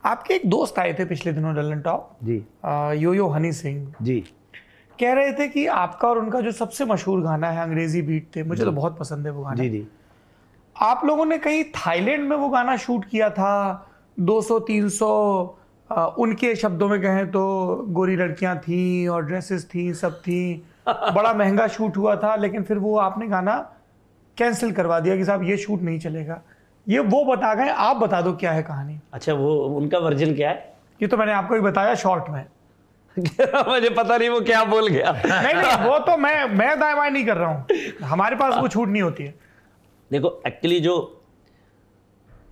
आपके एक दोस्त आए थे पिछले दिनों ललन टॉप जी, यो हनी सिंह जी, कह रहे थे कि आपका और उनका जो सबसे मशहूर गाना है अंग्रेजी बीट थे, मुझे तो बहुत पसंद है वो गाना। जी, जी। आप लोगों ने कहीं थाईलैंड में वो गाना शूट किया था, 200-300 उनके शब्दों में कहें तो गोरी लड़कियां थी और ड्रेसेस थी, सब थी, बड़ा महंगा शूट हुआ था, लेकिन फिर वो आपने गाना कैंसिल करवा दिया कि साहब ये शूट नहीं चलेगा। ये वो बता गए, आप बता दो क्या है कहानी। अच्छा, वो उनका वर्जन क्या है? ये तो मैंने आपको ही बताया शॉर्ट में। मुझे पता नहीं वो क्या बोल गया। नहीं, वो तो मैं दाएं बाएं नहीं कर रहा हूँ, हमारे पास वो छूट नहीं होती है। देखो, एक्चुअली जो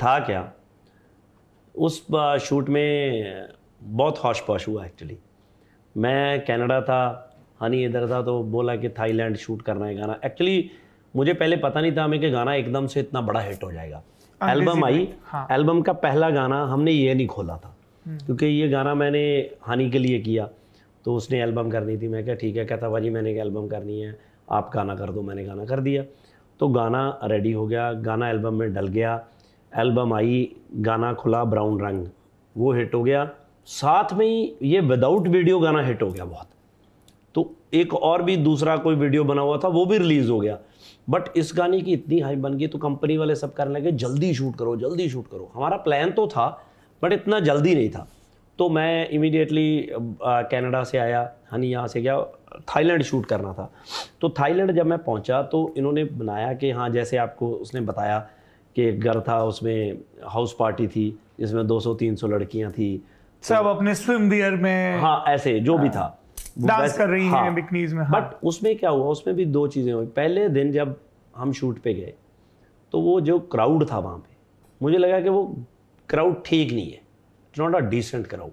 था क्या, उस शूट में बहुत हौश पौश हुआ। एक्चुअली मैं कनाडा था, हनी इधर था, तो बोला कि थाईलैंड शूट करना है गाना। एक्चुअली मुझे पहले पता नहीं था हमें कि गाना एकदम से इतना बड़ा हिट हो जाएगा। एल्बम आई, हाँ। एल्बम का पहला गाना हमने ये नहीं खोला था, क्योंकि ये गाना मैंने हनी के लिए किया, तो उसने एल्बम करनी थी। मैं क्या ठीक है, कहता भाजी मैंने एक एल्बम करनी है, आप गाना कर दो। मैंने गाना कर दिया, तो गाना रेडी हो गया, गाना एल्बम में डल गया। एल्बम आई, गाना खुला ब्राउन रंग, वो हिट हो गया। साथ में ही ये विदाउट वीडियो गाना हिट हो गया बहुत। तो एक और भी दूसरा कोई वीडियो बना हुआ था, वो भी रिलीज़ हो गया। बट इस गाने की इतनी हाइप बन गई, तो कंपनी वाले सब करने लगे जल्दी शूट करो, जल्दी शूट करो। हमारा प्लान तो था बट इतना जल्दी नहीं था। तो मैं इमीडिएटली कनाडा से आया, हनी यहाँ से गया, थाईलैंड शूट करना था। तो थाईलैंड जब मैं पहुँचा तो इन्होंने बनाया कि हाँ, जैसे आपको उसने बताया कि एक घर था, उसमें हाउस पार्टी थी जिसमें 200-300 लड़कियाँ थी, सब अपने स्विम वियर में, हाँ ऐसे जो भी था, डांस कर रही हाँ, हैं बिकनीज में। हाँ। बट उसमें क्या हुआ, उसमें भी दो चीज़ें हुई। पहले दिन जब हम शूट पे गए तो वो जो क्राउड था वहाँ पे, मुझे लगा कि वो क्राउड ठीक नहीं है, it's not a decent crowd.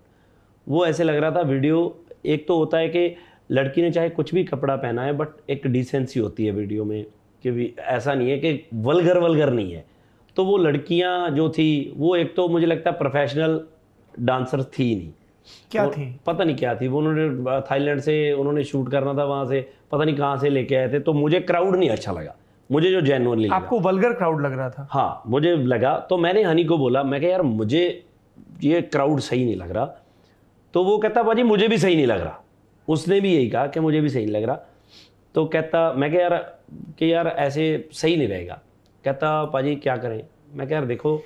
वो ऐसे लग रहा था वीडियो, एक तो होता है कि लड़की ने चाहे कुछ भी कपड़ा पहना है बट एक डिसेंसी होती है वीडियो में, कि भी ऐसा नहीं है कि वल्गर नहीं है। तो वो लड़कियाँ जो थी वो एक तो मुझे लगता है प्रोफेशनल डांसर थी नहीं। क्या तो थी? पता नहीं क्या थी वो, उन्होंने थाईलैंड से उन्होंने शूट करना था, वहाँ से पता नहीं कहाँ से लेके आए थे। तो मुझे क्राउड नहीं अच्छा लगा, मुझे जो जेन्युइनली लगा, आपको वल्गर क्राउड लग रहा था? हाँ मुझे लगा। तो मैंने हनी को बोला, मैं कहा यार मुझे ये क्राउड सही नहीं लग रहा। तो वो कहता भाजी मुझे भी सही नहीं लग रहा, उसने भी यही कहा कि मुझे भी सही नहीं लग रहा। तो कहता, मैं कहा यार ऐसे सही नहीं रहेगा। कहता पाजी क्या करें? मैं कहा यार देखो,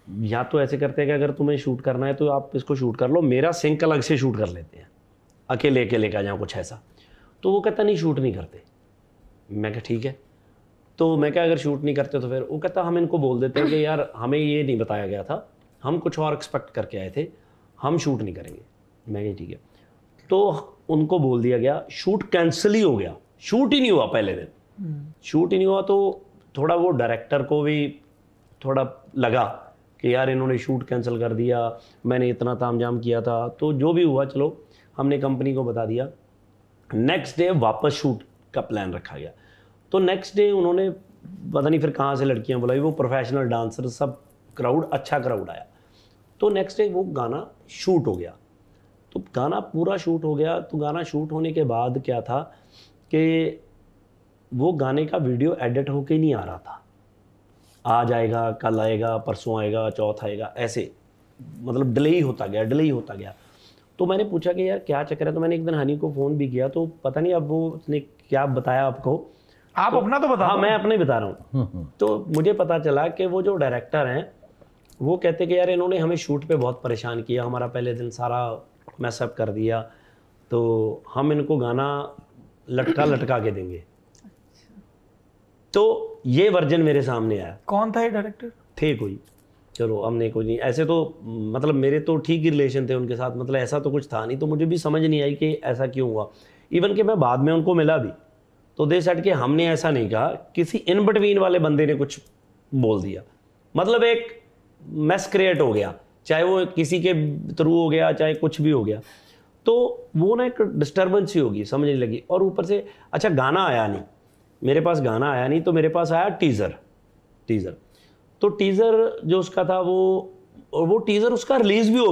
या तो ऐसे करते हैं कि अगर तुम्हें शूट करना है तो आप इसको शूट कर लो, मेरा सिंक अलग से शूट कर लेते हैं, अकेले का जाऊँ कुछ ऐसा। तो वो कहता नहीं शूट नहीं करते। मैं कहा ठीक है। तो मैं क्या, अगर शूट नहीं करते तो फिर वो कहता हम इनको बोल देते हैं कि यार हमें ये नहीं बताया गया था, हम कुछ और एक्सपेक्ट करके आए थे, हम शूट नहीं करेंगे। मैं कहा ठीक है। तो उनको बोल दिया गया, शूट कैंसिल ही हो गया, शूट ही नहीं हुआ पहले दिन। शूट ही नहीं हुआ तो थोड़ा वो डायरेक्टर को भी थोड़ा लगा कि यार इन्होंने शूट कैंसिल कर दिया, मैंने इतना तामझाम किया था। तो जो भी हुआ चलो, हमने कंपनी को बता दिया। नेक्स्ट डे वापस शूट का प्लान रखा गया। तो नेक्स्ट डे उन्होंने पता नहीं फिर कहाँ से लड़कियाँ बुलाई, वो प्रोफेशनल डांसर, सब क्राउड, अच्छा क्राउड आया। तो नेक्स्ट डे वो गाना शूट हो गया। तो गाना पूरा शूट हो गया। तो गाना शूट होने के बाद क्या था कि वो गाने का वीडियो एडिट होके नहीं आ रहा था, आज आएगा, कल आएगा, परसों आएगा, चौथ आएगा, ऐसे मतलब डिले ही होता गया। तो मैंने पूछा कि यार क्या चक्कर है। तो मैंने एक दिन हनी को फ़ोन भी किया, तो पता नहीं अब वो उसने क्या बताया आपको। आप तो, अपना तो बता। हाँ मैं अपने बता रहा हूँ। तो मुझे पता चला कि वो जो डायरेक्टर हैं वो कहते कि यार इन्होंने हमें शूट पे बहुत परेशान किया, हमारा पहले दिन सारा मैसअप कर दिया, तो हम इनको गाना लटका के देंगे। तो ये वर्जन मेरे सामने आया। कौन था ये डायरेक्टर? थे कोई, चलो हमने कोई नहीं, ऐसे तो मतलब मेरे तो ठीक ही रिलेशन थे उनके साथ, मतलब ऐसा तो कुछ था नहीं। तो मुझे भी समझ नहीं आई कि ऐसा क्यों हुआ। इवन कि मैं बाद में उनको मिला भी, तो दे सेड कि हमने ऐसा नहीं कहा, किसी इन बिटवीन वाले बंदे ने कुछ बोल दिया। मतलब एक मैस क्रिएट हो गया, चाहे वो किसी के थ्रू हो गया, चाहे कुछ भी हो गया। तो वो ना एक डिस्टर्बेंस ही होगी, समझ नहीं लगी। और ऊपर से अच्छा गाना आया नहीं, मेरे पास गाना आया नहीं, तो मेरे पास आया टीज़र। तो टीज़र जो उसका था वो टीज़र उसका रिलीज़ भी हो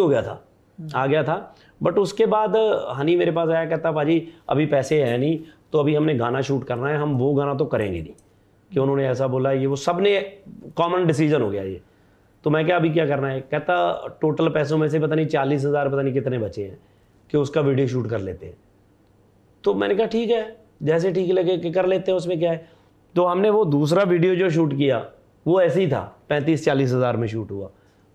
गया, था, आ गया था। बट उसके बाद हनी मेरे पास आया, कहता भाजी अभी पैसे हैं नहीं, तो अभी हमने गाना शूट करना है, हम वो गाना तो करेंगे नहीं, कि उन्होंने ऐसा बोला, ये वो सब ने कॉमन डिसीजन हो गया ये। तो मैं क्या अभी क्या करना है, कहता टोटल पैसों में से पता नहीं 40,000 पता नहीं कितने बचे हैं कि उसका वीडियो शूट कर लेते हैं। तो मैंने कहा ठीक है, जैसे ठीक लगे कि कर लेते हैं, उसमें क्या है। तो हमने वो दूसरा वीडियो जो शूट किया वो ऐसे ही था, 35-40 हज़ार में शूट हुआ।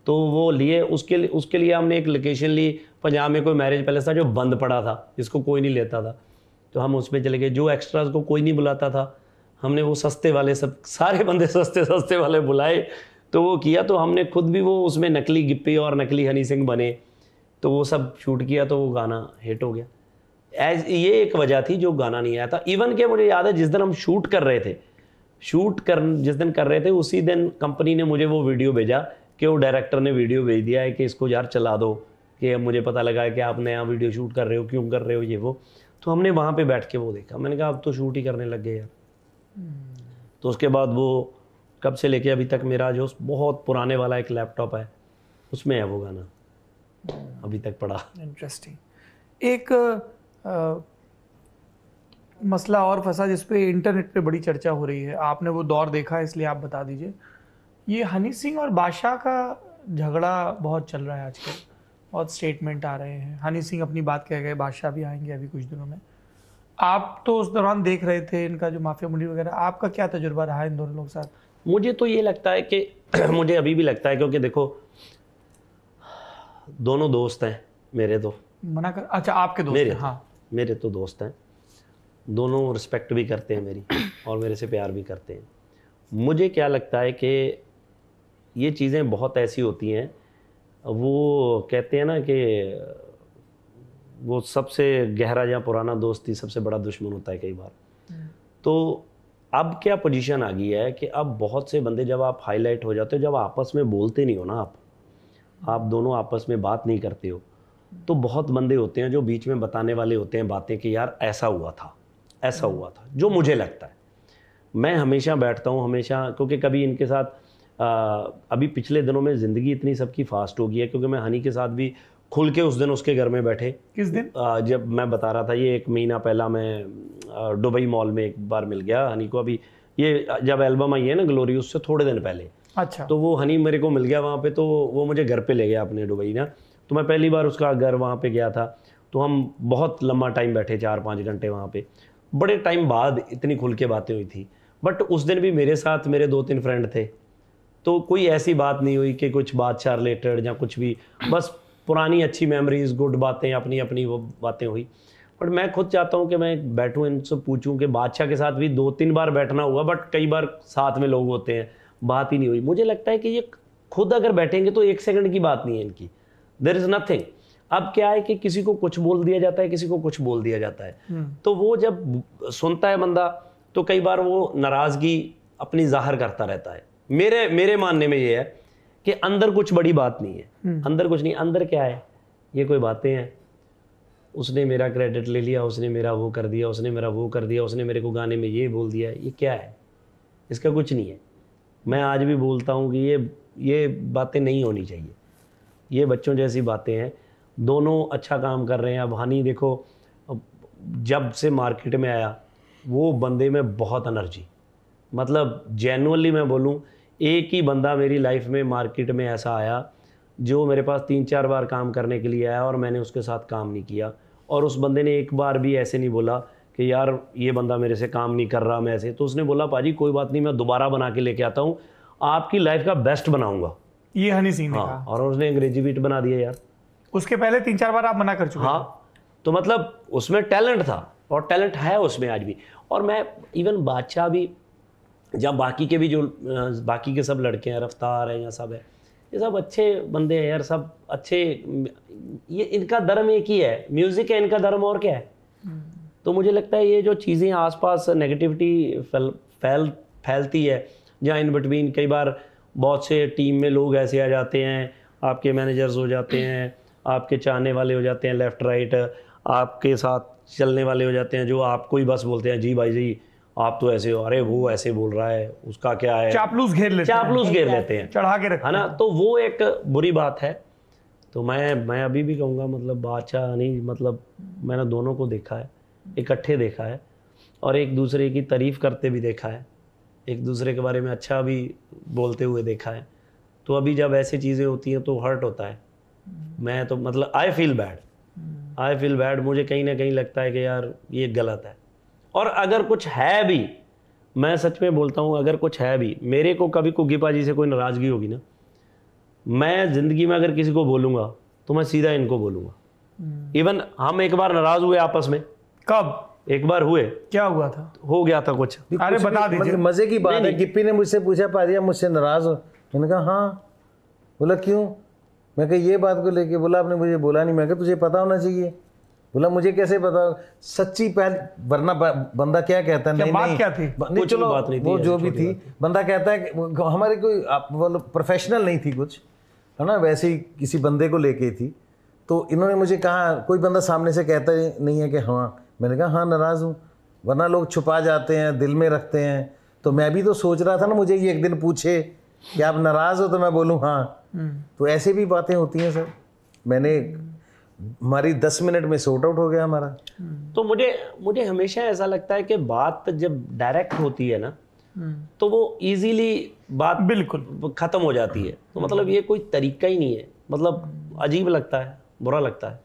तो वो लिए उसके लिए हमने एक लोकेशन ली, पंजाब में कोई मैरिज पैलेस था जो बंद पड़ा था, जिसको कोई नहीं लेता था, तो हम उसमें चले गए। जो एक्स्ट्राज को कोई नहीं बुलाता था, हमने वो सस्ते वाले सब सारे बंदे सस्ते वाले बुलाए, तो वो किया। तो हमने खुद भी वो उसमें नकली गिप्पी और नकली हनी सिंह बने, तो वो सब शूट किया, तो वो गाना हिट हो गया। ये एक वजह थी जो गाना नहीं आया था। इवन के मुझे याद है जिस दिन हम शूट कर रहे थे, जिस दिन कर रहे थे उसी दिन कंपनी ने मुझे वो वीडियो भेजा कि वो डायरेक्टर ने वीडियो भेज दिया है कि इसको यार चला दो, कि मुझे पता लगा है कि आप नया वीडियो शूट कर रहे हो, क्यों कर रहे हो ये वो। तो हमने वहाँ पे बैठ के वो देखा, मैंने कहा अब तो शूट ही करने लग गए यार। तो उसके बाद वो कब से लेके अभी तक मेरा जो बहुत पुराने वाला एक लैपटॉप है उसमें है वो गाना अभी तक पड़ा। इंटरेस्टिंग। एक मसला और फंसा जिस पे इंटरनेट पे बड़ी चर्चा हो रही है, आपने वो दौर देखा है इसलिए आप बता दीजिए। ये हनी सिंह और बादशाह का झगड़ा बहुत चल रहा है आजकल, बहुत स्टेटमेंट आ रहे हैं। हनी सिंह अपनी बात कह गए, बादशाह भी आएंगे अभी कुछ दिनों में। आप तो उस दौरान देख रहे थे इनका जो माफिया मुंडी वगैरह, आपका क्या तजुर्बा रहा है इन दोनों लोग के साथ? मुझे तो ये लगता है कि मुझे अभी भी लगता है, क्योंकि देखो दोनों दोस्त हैं मेरे, तो मना कर, अच्छा आपके दोस्त हैं? हाँ, मेरे तो दोस्त हैं, दोनों रिस्पेक्ट भी करते हैं मेरी और मेरे से प्यार भी करते हैं। मुझे क्या लगता है कि ये चीज़ें बहुत ऐसी होती हैं, वो कहते हैं ना कि वो सबसे गहरा या पुराना दोस्त ही सबसे बड़ा दुश्मन होता है कई बार। तो अब क्या पोजीशन आ गई है कि अब बहुत से बंदे, जब आप हाईलाइट हो जाते हो, जब आपस में बोलते नहीं हो ना, आप दोनों आपस में बात नहीं करते हो, तो बहुत बंदे होते हैं जो बीच में बताने वाले होते हैं बातें कि यार ऐसा हुआ था, ऐसा हुआ था। जो मुझे लगता है, मैं हमेशा बैठता हूँ हमेशा, क्योंकि कभी इनके साथ अभी पिछले दिनों में ज़िंदगी इतनी सबकी फास्ट हो गई है, क्योंकि मैं हनी के साथ भी खुल के उस दिन उसके घर में बैठे। किस दिन? जब मैं बता रहा था, ये 1 महीना पहला मैं दुबई मॉल में एक बार मिल गया हनी को। अभी ये जब एल्बम आई है ना ग्लोरी, उससे थोड़े दिन पहले। अच्छा। तो वो हनी मेरे को मिल गया वहाँ पे, तो वो मुझे घर पे ले गया अपने दुबई ना। तो मैं पहली बार उसका घर वहाँ पे गया था, तो हम बहुत लंबा टाइम बैठे, 4-5 घंटे वहाँ पे। बड़े टाइम बाद इतनी खुल के बातें हुई थी। बट उस दिन भी मेरे साथ मेरे 2-3 फ्रेंड थे, तो कोई ऐसी बात नहीं हुई कि कुछ बादशाह रिलेटेड या कुछ भी, बस पुरानी अच्छी मेमोरीज, गुड बातें, अपनी अपनी वो बातें हुई। बट मैं खुद चाहता हूँ कि मैं बैठूँ, इनसे पूछूं कि बादशाह के साथ भी 2-3 बार बैठना हुआ, बट कई बार साथ में लोग होते हैं, बात ही नहीं हुई। मुझे लगता है कि ये खुद अगर बैठेंगे तो 1 सेकंड की बात नहीं है इनकी, देयर इज़ नथिंग। अब क्या है कि किसी को कुछ बोल दिया जाता है, किसी को कुछ बोल दिया जाता है, तो वो जब सुनता है बंदा तो कई बार वो नाराज़गी अपनी जाहिर करता रहता है। मेरे मानने में ये है कि अंदर कुछ बड़ी बात नहीं है, अंदर कुछ नहीं। अंदर क्या है, ये कोई बातें हैं, उसने मेरा क्रेडिट ले लिया, उसने मेरा वो कर दिया, उसने मेरा वो कर दिया, उसने मेरे को गाने में ये बोल दिया, ये क्या है? इसका कुछ नहीं है। मैं आज भी बोलता हूँ कि ये बातें नहीं होनी चाहिए, ये बच्चों जैसी बातें हैं। दोनों अच्छा काम कर रहे हैं। अब हनी देखो, जब से मार्केट में आया वो बंदे में बहुत एनर्जी, मतलब जेन्युइनली मैं बोलूँ, एक ही बंदा मेरी लाइफ में मार्केट में ऐसा आया जो मेरे पास 3-4 बार काम करने के लिए आया और मैंने उसके साथ काम नहीं किया, और उस बंदे ने एक बार भी ऐसे नहीं बोला कि यार ये बंदा मेरे से काम नहीं कर रहा, मैं ऐसे। तो उसने बोला पाजी कोई बात नहीं, मैं दोबारा बना के लेके आता हूँ, आपकी लाइफ का बेस्ट बनाऊंगा। ये हनी सिंह ने हाँ, कहा। और उसने अंग्रेजी बीट बना दिया यार। उसके पहले 3-4 बार आप मना कर चुके। हाँ, तो मतलब उसमें टैलेंट था और टैलेंट है उसमें आज भी। और मैं इवन बादशाह भी, जब बाकी के भी जो बाकी के सब लड़के हैं, रफ्तार है या सब है, ये सब अच्छे बंदे हैं यार, सब अच्छे। ये इनका धर्म एक ही है, म्यूज़िक है इनका धर्म, और क्या है। तो मुझे लगता है ये जो चीज़ें आसपास नेगेटिविटी फैलती है, जहाँ इन बिटवीन कई बार बहुत से टीम में लोग ऐसे आ जाते हैं, आपके मैनेजर्स हो जाते हैं, आपके चाहने वाले हो जाते हैं, लेफ़्ट राइट आपके साथ चलने वाले हो जाते हैं, जो आपको ही बस बोलते हैं जी भाई जी आप तो ऐसे हो, अरे वो ऐसे बोल रहा है, उसका क्या है, चापलूस घेर लेते हैं, चढ़ा के रखते हैं, है ना। तो वो एक बुरी बात है। तो मैं अभी भी कहूँगा, मतलब बादशाह नहीं, मतलब मैंने दोनों को देखा है, इकट्ठे देखा है, और एक दूसरे की तारीफ़ करते भी देखा है, एक दूसरे के बारे में अच्छा भी बोलते हुए देखा है। तो अभी जब ऐसी चीज़ें होती हैं तो हर्ट होता है। मैं तो मतलब आई फील बैड, मुझे कहीं ना कहीं लगता है कि यार ये गलत है। और अगर कुछ है भी, मैं सच में बोलता हूँ, अगर कुछ है भी, मेरे को कभी कुग्गी पाजी से कोई नाराज़गी होगी ना, मैं ज़िंदगी में अगर किसी को बोलूँगा तो मैं सीधा इनको बोलूँगा। इवन हम एक बार नाराज़ हुए आपस में। कब? एक बार हुए। क्या हुआ था? हो गया था कुछ। अरे बता दीजिए। मजे की बात है। गिप्पी ने मुझसे पूछा, पाजिया मुझसे नाराज हो? मैंने कहा हाँ। बोला क्यों? मैं कहा ये बात को लेके। बोला आपने मुझे बोला नहीं। मैं कहा तुझे पता होना चाहिए। बोला मुझे कैसे पता? सच्ची पहल, वरना बंदा क्या कहता है? नहीं बात नहीं क्या थी? नहीं, चलो बात नहीं वो जो भी थी, बंदा कहता है कि हमारे कोई प्रोफेशनल नहीं थी कुछ, है ना, वैसे ही किसी बंदे को लेके थी। तो इन्होंने मुझे कहा, कोई बंदा सामने से कहता नहीं है कि हाँ। मैंने कहा हाँ नाराज़ हूँ, वरना लोग छुपा जाते हैं, दिल में रखते हैं। तो मैं भी तो सोच रहा था ना, मुझे ये एक दिन पूछे कि आप नाराज़ हो तो मैं बोलूँ हाँ। तो ऐसे भी बातें होती हैं सर। मैंने हमारी 10 मिनट में सॉर्ट आउट हो गया हमारा। तो मुझे हमेशा ऐसा लगता है कि बात जब डायरेक्ट होती है ना, तो वो इजीली बात बिल्कुल ख़त्म हो जाती है। तो मतलब ये कोई तरीका ही नहीं है, मतलब अजीब लगता है, बुरा लगता है।